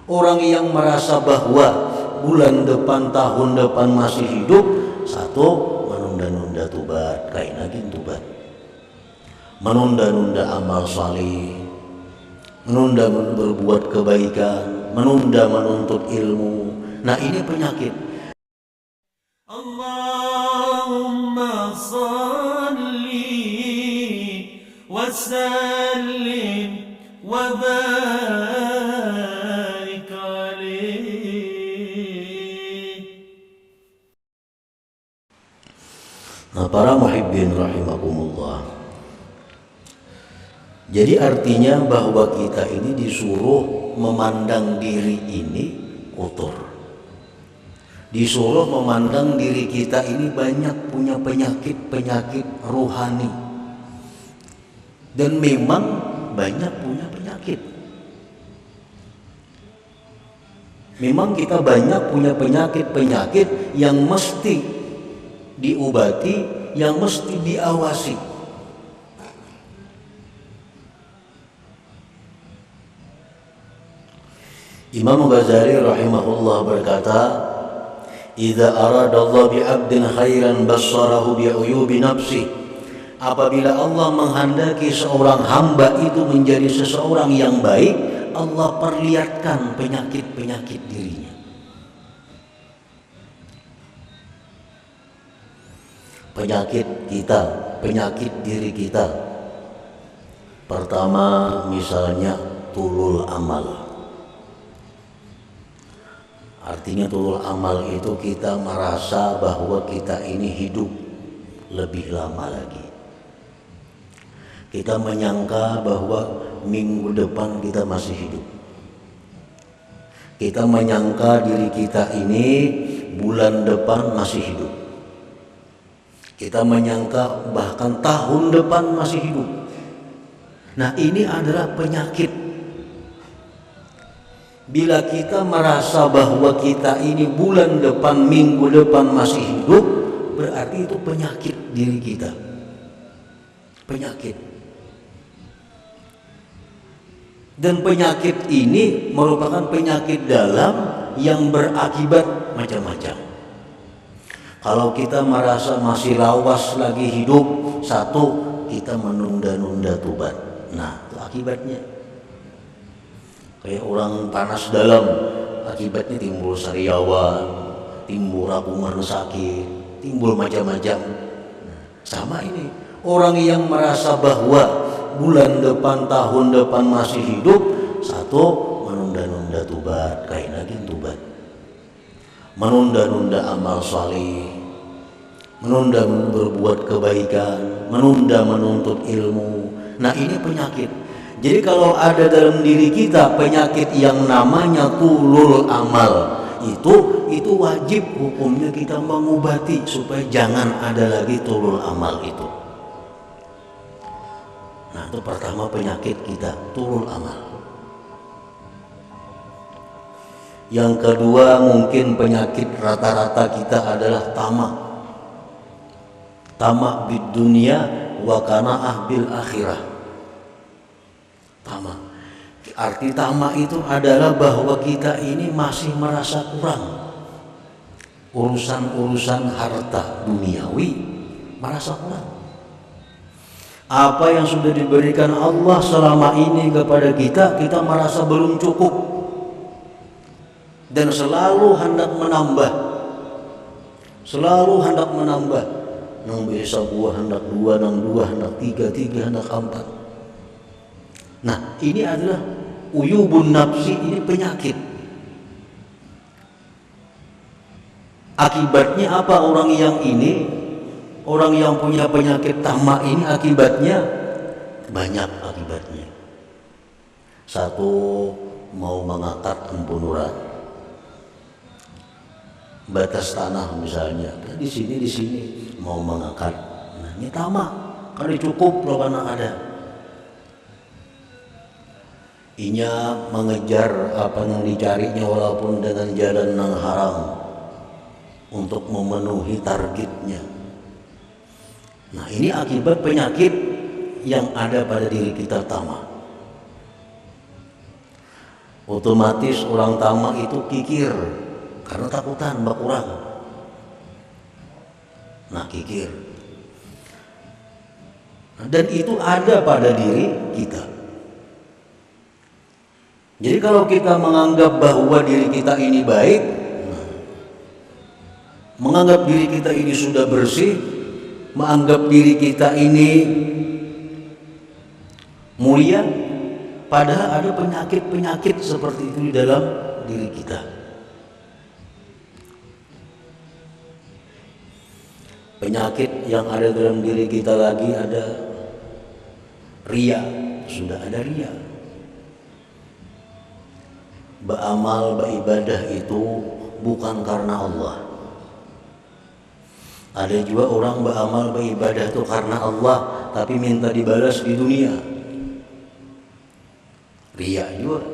Orang yang merasa bahwa bulan depan, tahun depan masih hidup, satu, menunda-nunda tobat, kainagin tobat. Menunda-nunda amal salih, menunda berbuat kebaikan, menunda menuntut ilmu. Nah, ini penyakit. Allahumma salli wa sallim wa barik alaih. Nah, para muhibbin rahimakumullah. Jadi artinya bahwa kita ini disuruh memandang diri ini kotor. Disuruh memandang diri kita ini banyak punya penyakit-penyakit rohani. Dan memang banyak punya penyakit. Memang kita banyak punya penyakit-penyakit yang mesti diobati, yang mesti diawasi. Imam Ghazali rahimahullah berkata, "Idza aradallahu bi'abdin khairan bassarahu bi'uyubi nafsi." Apabila Allah menghendaki seorang hamba itu menjadi seseorang yang baik, Allah perlihatkan penyakit-penyakit dirinya. Penyakit kita, penyakit diri kita. Pertama, misalnya tulul amal. Artinya tulul amal itu kita merasa bahwa kita ini hidup lebih lama lagi. Kita menyangka bahwa minggu depan kita masih hidup. Kita menyangka diri kita ini bulan depan masih hidup. Kita menyangka bahkan tahun depan masih hidup. Nah, ini adalah penyakit. Bila kita merasa bahwa kita ini bulan depan, minggu depan masih hidup, berarti itu penyakit diri kita. Penyakit. Dan penyakit ini merupakan penyakit dalam yang berakibat macam-macam. Kalau kita merasa masih lawas lagi hidup, satu, kita menunda-nunda tobat. Nah, itu akibatnya. Kayak orang panas dalam, akibatnya timbul sariawan, timbul rakungan sakit, timbul macam-macam. Sama ini, orang yang merasa bahwa bulan depan, tahun depan masih hidup, satu, menunda-nunda tobat, kainagin tobat. Menunda-nunda amal salih, menunda berbuat kebaikan, menunda menuntut ilmu. Nah, ini penyakit. Jadi kalau ada dalam diri kita penyakit yang namanya tulul amal, itu wajib hukumnya kita mengobati supaya jangan ada lagi tulul amal itu. Nah, itu pertama penyakit kita, tulul amal. Yang kedua mungkin penyakit rata-rata kita adalah tamak. Tamak bid dunia wa qanaah bil akhirah. Tamak. Arti tamak itu adalah bahwa kita ini masih merasa kurang. Urusan-urusan harta duniawi merasa kurang. Apa yang sudah diberikan Allah selama ini kepada kita, kita merasa belum cukup. Dan selalu hendak menambah. Selalu hendak menambah. Nang bisa buah hendak dua, nang dua hendak tiga, tiga hendak empat. Nah, ini adalah uyubun nafsi, ini penyakit. Akibatnya apa orang yang punya penyakit tamak ini akibatnya banyak akibatnya. Satu, mau mengangkat empunuran. Batas tanah misalnya, di sini mau mengangkat. Nah, ini tamak. Kalau cukup loh karena ada. Inya mengejar apa yang dicarinya walaupun dengan jalan yang haram untuk memenuhi targetnya. Nah, ini akibat penyakit yang ada pada diri kita tamak. Otomatis orang tamak itu kikir karena takutan bak kurang. Nah, kikir. Dan itu ada pada diri kita. Jadi kalau kita menganggap bahwa diri kita ini baik, menganggap diri kita ini sudah bersih, menganggap diri kita ini mulia, padahal ada penyakit-penyakit seperti itu di dalam diri kita. Penyakit yang ada dalam diri kita lagi ada riya, sudah ada riya. Beramal, beribadah itu bukan karena Allah. Ada juga orang beramal, beribadah itu karena Allah, tapi minta dibalas di dunia. Riya juga.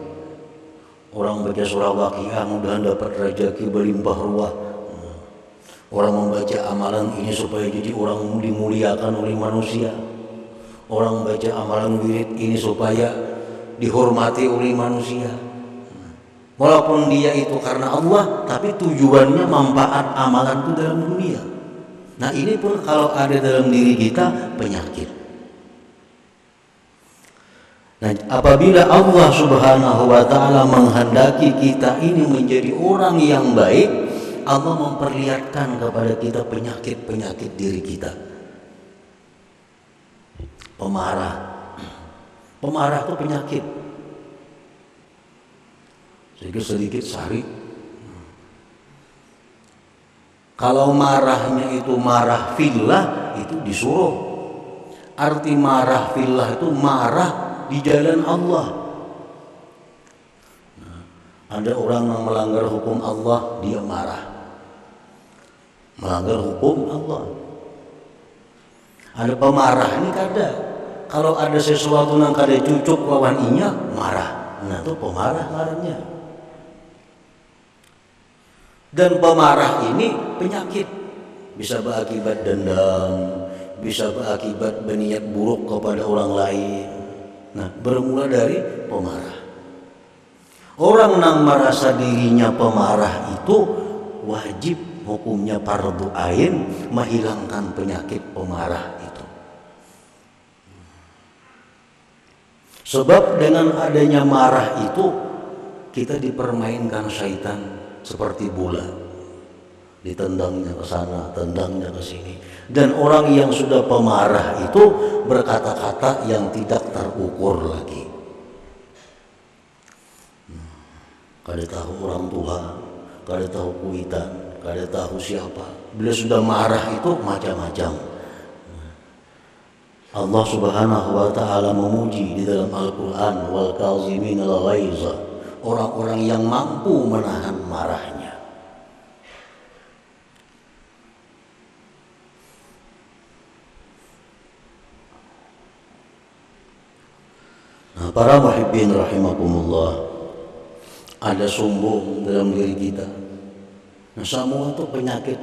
Orang baca surah Waqiah mudahan dapat rezeki berlimpah ruah. Orang membaca amalan ini supaya jadi orang dimuliakan oleh manusia. Orang baca amalan wirid ini supaya dihormati oleh manusia. Walaupun dia itu karena Allah, tapi tujuannya manfaat amalan itu dalam dunia. Nah, ini pun kalau ada dalam diri kita penyakit. Nah, apabila Allah Subhanahu wa taala menghendaki kita ini menjadi orang yang baik, Allah memperlihatkan kepada kita penyakit-penyakit diri kita. Pemarah. Pemarah itu penyakit. Sedikit-sedikit sari. Kalau marahnya itu marah fillah, itu disuruh. Arti marah fillah itu marah di jalan Allah. Nah, ada orang yang melanggar hukum Allah, dia marah. Melanggar hukum Allah. Ada pemarah ini kada. Kalau ada sesuatu yang kada cucuk lawan inya, marah. Nah, itu pemarah ngarannya. Dan pemarah ini penyakit, bisa berakibat dendam, bisa berakibat berniat buruk kepada orang lain. Nah, bermula dari pemarah. Orang yang merasa dirinya pemarah itu wajib hukumnya fardu ain menghilangkan penyakit pemarah itu. Sebab dengan adanya marah itu kita dipermainkan syaitan seperti bola, ditendangnya ke sana, tendangnya ke sini. Dan orang yang sudah pemarah itu berkata-kata yang tidak terukur lagi. Kada tahu orang tua, kada tahu kuitan, kada tahu siapa. Bila sudah marah itu macam-macam. Allah Subhanahu wa taala memuji di dalam Al-Qur'an, wal kazimin al-ghaiza, orang-orang yang mampu menahan marahnya. Nah, para muhibbin rahimakumullah, ada sombong dalam diri kita. Nah, semua itu penyakit.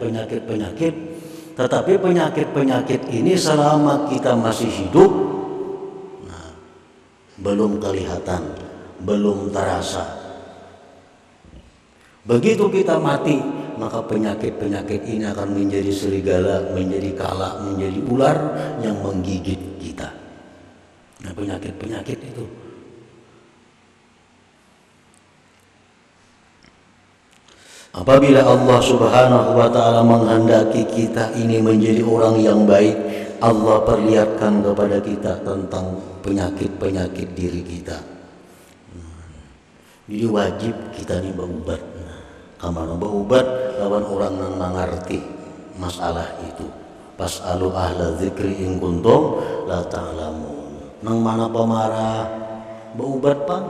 Tetapi penyakit ini selama kita masih hidup, nah, belum kelihatan, belum terasa. Begitu kita mati, maka penyakit ini akan menjadi serigala, menjadi kala, menjadi ular yang menggigit kita. Nah, penyakit itu. Apabila Allah Subhanahu wa taala menghendaki kita ini menjadi orang yang baik, Allah perlihatkan kepada kita tentang penyakit diri kita. Jadi wajib kita nih berubat. Kamana berubat lawan orang yang mengerti masalah itu. Pas'alu ahla dzikri in kuntum la ta'lamun. Nang mana pemarah berubat pang.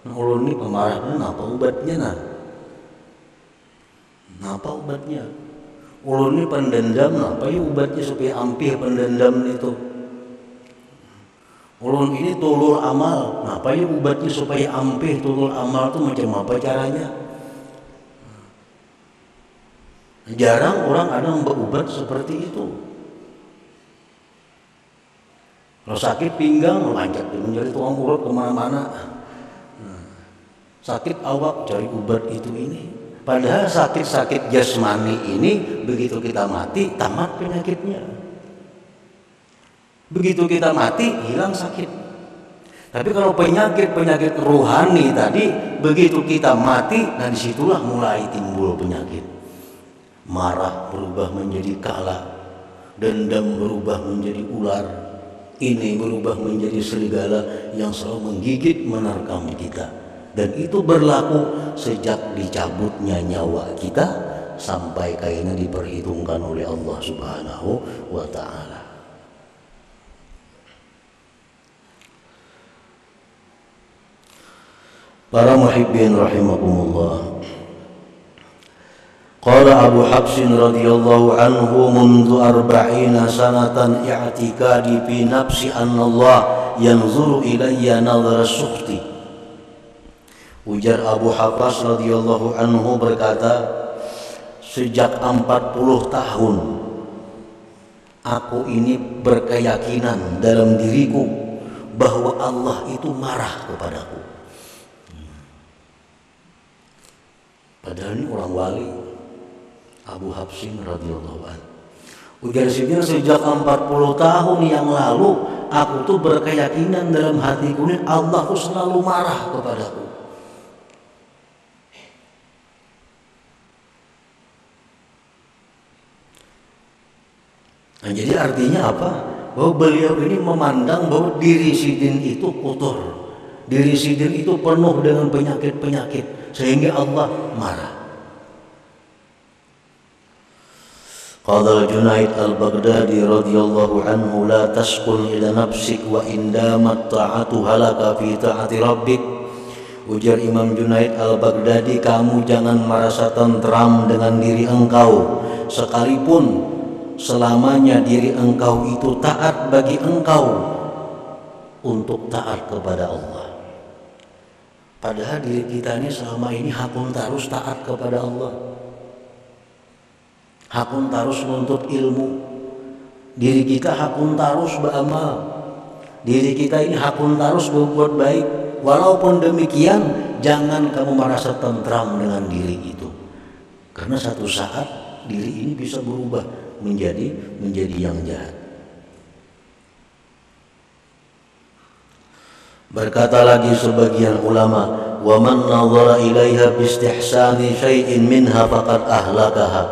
Nang ulun ni pemarah napa ubatnya nah? Napa ubatnya? Ulun ni pendendam, napa ya ubatnya supaya ampih pendendam itu? Ulun ini tulul amal, napa ya ubatnya supaya ampih tulul amal itu macam apa caranya? Jarang orang ada yang berubat seperti itu. Kalau sakit pinggang, loncat menjadi tukang urut kemana-mana. sakit awak cari obat itu ini. Padahal sakit-sakit jasmani ini begitu kita mati tamat penyakitnya. Begitu kita mati hilang sakit. Tapi kalau penyakit-penyakit rohani tadi begitu kita mati, nah disitulah mulai timbul penyakit. Marah berubah menjadi kala, dendam berubah menjadi ular, ini berubah menjadi serigala yang selalu menggigit menerkam kita. Dan itu berlaku sejak dicabutnya nyawa kita sampai kayaknya diperhitungkan oleh Allah Subhanahu wa ta'ala. Para muhibbin rahimakumullah. Qala Abu Habsin radhiyallahu anhu mundu 40 sanatan i'tikadi fi nafsi anna Allah yanzuru ilayya nadhara sukhti. Ujar Abu Habs radhiyallahu anhu berkata, sejak 40 tahun aku ini berkeyakinan dalam diriku bahwa Allah itu marah kepadaku. Padahal ini orang wali, Abu Habsin radhiyallahu anhu. Ujar sejak 40 tahun yang lalu aku tuh berkeyakinan dalam hatiku ini Allah tuh selalu marah kepadaku. Nah, jadi artinya apa? Bahwa beliau ini memandang bahwa diri sidin itu kotor, diri sidin itu penuh dengan penyakit-penyakit sehingga Allah marah. Qala Junaid al-Baghdadi radhiyallahu anhu la tasqul ila nafsik wa indamat ta'atu halaka fi ta'ati rabbik. Ujar Imam Junaid al-Baghdadi, kamu jangan merasa tentram dengan diri engkau sekalipun selamanya diri engkau itu taat bagi engkau untuk taat kepada Allah. Padahal diri kita ini selama ini hakun tarus taat kepada Allah, hakun tarus menuntut ilmu, diri kita hakun tarus beramal, diri kita ini hakun tarus berbuat baik. Walaupun demikian jangan kamu merasa tentram dengan diri itu, karena satu saat diri ini bisa berubah menjadi yang jahat. Berkata lagi sebagian ulama, wa man nadhara ilaiha bi istihsani syai'in minha faqad ahlakaha.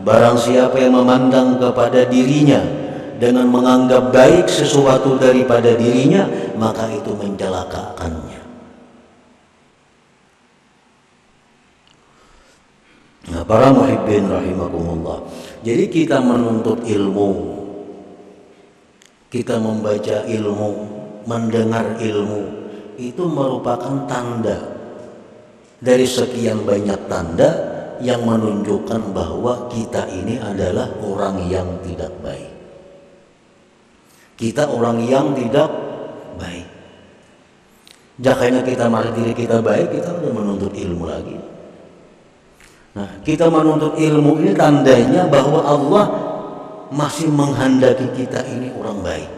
Barang siapa yang memandang kepada dirinya dengan menganggap baik sesuatu daripada dirinya, maka itu mencelakakannya. Nah, para muhibbin rahimakumullah. Jadi kita menuntut ilmu, kita membaca ilmu, mendengar ilmu, itu merupakan tanda dari sekian banyak tanda yang menunjukkan bahwa kita ini adalah orang yang tidak baik. Kita orang yang tidak baik. Jakanya kita marah diri kita baik, kita udah menuntut ilmu lagi. Nah, kita menuntut ilmu ini tandanya bahwa Allah masih menghendaki kita ini orang baik.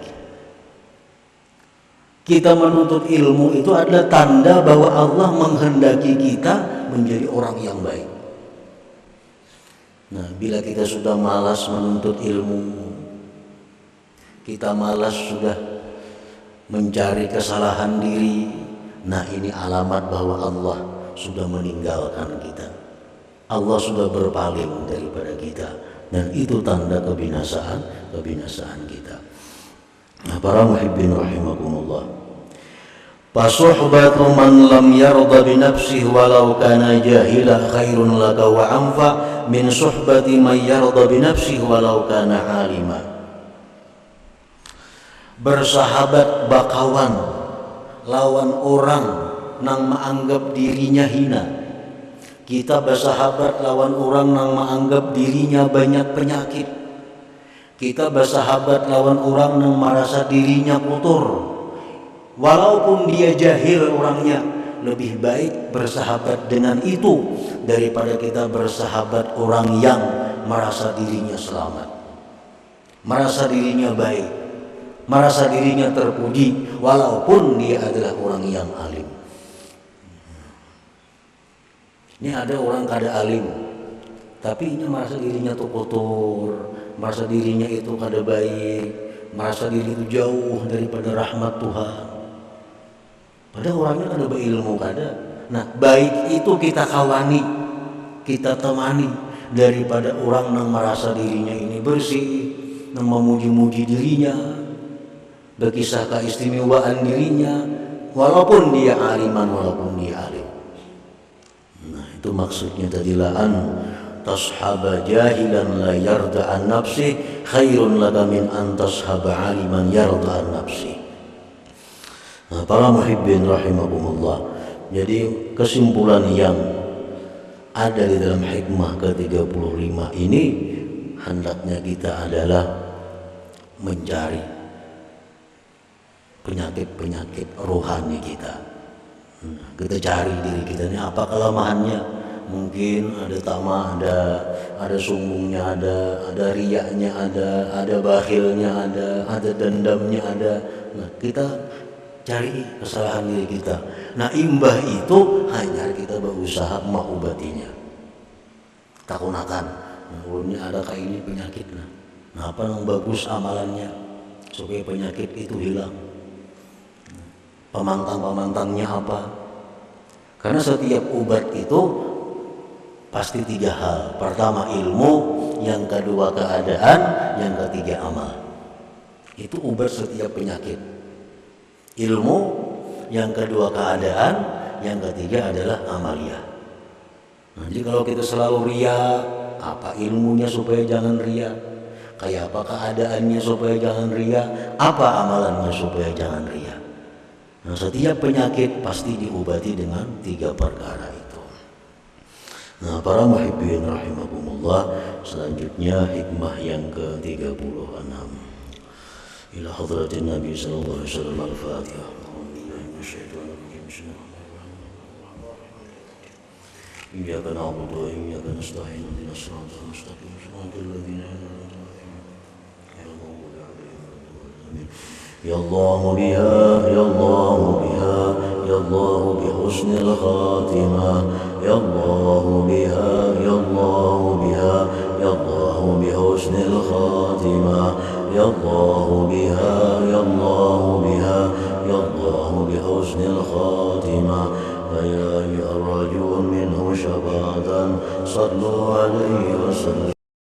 Kita menuntut ilmu itu adalah tanda bahwa Allah menghendaki kita menjadi orang yang baik. Nah, bila kita sudah malas menuntut ilmu, kita malas sudah mencari kesalahan diri, nah ini alamat bahwa Allah sudah meninggalkan kita. Allah sudah berpaling daripada kita, dan itu tanda kebinasaan kita. Nah, para muhibbin rahimakumullah. Fasuhbatu man lam yarda bi nafsihi walau kana jahila khairun laka wa anfa min suhbati man yarda bi nafsihi walau kana alima. Bersahabat bakawan lawan orang nang menganggap dirinya hina. Kita bersahabat lawan orang yang menganggap dirinya banyak penyakit. Kita bersahabat lawan orang yang merasa dirinya kotor. Walaupun dia jahil orangnya, lebih baik bersahabat dengan itu daripada kita bersahabat orang yang merasa dirinya selamat, merasa dirinya baik, merasa dirinya terpuji, walaupun dia adalah orang yang alim. Ini ada orang kada alim, tapi ini merasa dirinya tuh kotor, merasa dirinya itu kada baik, merasa diri itu jauh daripada rahmat Tuhan. Padahal orangnya kada berilmu kada. Nah, baik itu kita kawani, kita temani daripada orang yang merasa dirinya ini bersih, yang memuji-muji dirinya, berkisah keistimewaan dirinya, walaupun dia aliman, walaupun dia alim. Nah, itu maksudnya tadi an tashaba jahilan la yarda an nafsi khairun laka min an tashaba aliman yarda an nafsi. Nah, para muhibbin rahimakumullah, jadi kesimpulan yang ada di dalam hikmah ke-35 ini, hendaknya kita adalah mencari penyakit-penyakit rohani kita. Kita cari diri kita ini apa kelemahannya. Mungkin ada tamah, ada sombongnya, ada riyaknya, ada bakhilnya, ada dendamnya, ada. Nah, kita cari kesalahan diri kita. Nah, imbah itu hanya kita berusaha mengobatinya. Takunakan, nah, ada kayak ini penyakit. Nah, apa yang bagus amalannya supaya penyakit itu hilang? Pemantang-pemantangnya apa? Karena setiap obat itu pasti 3 hal. Pertama ilmu, yang kedua keadaan, yang ketiga amal. Itu obat setiap penyakit. Ilmu, yang kedua keadaan, yang ketiga adalah amalia. Nah, jadi kalau kita selalu ria, apa ilmunya supaya jangan ria? Kayak apa keadaannya supaya jangan ria? Apa amalannya supaya jangan ria? Nah, setiap penyakit pasti diobati dengan 3 perkara itu. Nah, para muhibbin rahimakumullah, selanjutnya hikmah yang ke-36. Ila hadratin Nabi sallallahu alaihi wasallam al-Fatihah. Iyyaka na'budu wa iyyaka nasta'in ihdinas siratal mustaqim siratal ladzina an'amta 'alaihim. Ya Allah biha, ya Allah biha, ya Allah bi husnil khatimah. Ya Allah biha, ya Allah biha, ya Allah bi husnil khatimah. Ya Allah biha, ya Allah biha, ya Allah bi husnil khatimah. فيا أيها الراجون منه شفاعة صلوا عليه وسلم.